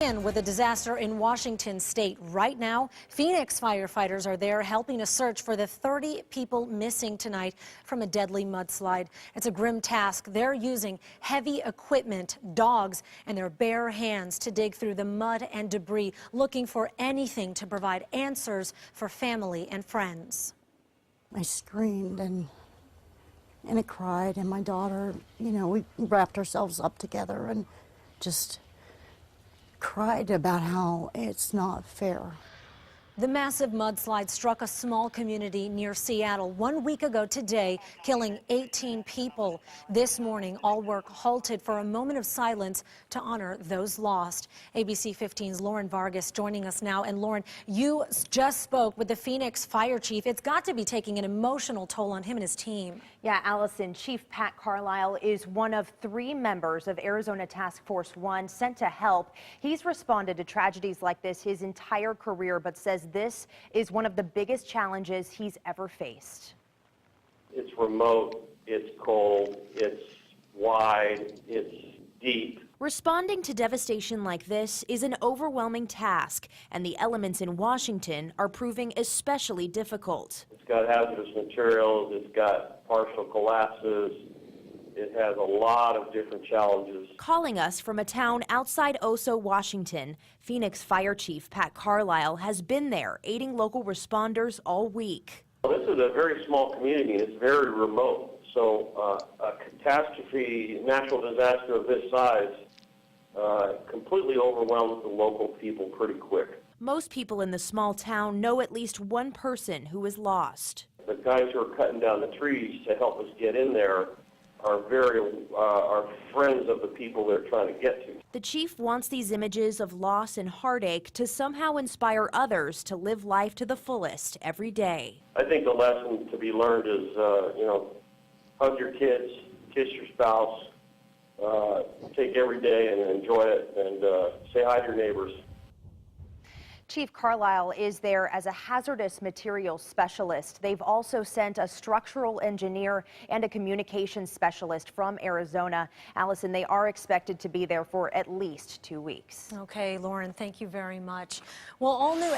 And with a disaster in Washington state right now, Phoenix firefighters are there helping to search for the 30 people missing tonight from a deadly mudslide. It's a grim task. They're using heavy equipment, dogs, and their bare hands to dig through the mud and debris, looking for anything to provide answers for family and friends. I screamed and I cried, and my daughter, we wrapped ourselves up together and just cried about how it's not fair. The massive mudslide struck a small community near Seattle 1 week ago today, killing 18 people. This morning, all work halted for a moment of silence to honor those lost. ABC 15's Lauren Vargas joining us now. And Lauren, you just spoke with the Phoenix fire chief. It's got to be taking an emotional toll on him and his team. Yeah, Allison, Chief Pat Carlisle is one of 3 members of Arizona Task Force 1 sent to help. He's responded to tragedies like this his entire career, but says this is one of the biggest challenges he's ever faced. It's remote, it's cold, it's wide, it's deep. Responding to devastation like this is an overwhelming task, and the elements in Washington are proving especially difficult. It's got hazardous materials, it's got partial collapses, it has a lot of different challenges. Calling us from a town outside Oso, Washington, Phoenix Fire Chief Pat Carlisle has been there aiding local responders all week. Well, this is a very small community and it's very remote, so a catastrophe, natural disaster of this size completely overwhelms the local people pretty quick. Most people in the small town know at least one person who is lost. The guys who are cutting down the trees to help us get in there are friends of the people they're trying to get to. The chief wants these images of loss and heartache to somehow inspire others to live life to the fullest every day. I think the lesson to be learned is, hug your kids, kiss your spouse, take every day and enjoy it, and say hi to your neighbors. Chief Carlisle is there as a hazardous materials specialist. They've also sent a structural engineer and a communications specialist from Arizona. Allison, they are expected to be there for at least 2 weeks. Okay, Lauren, thank you very much. Well, all new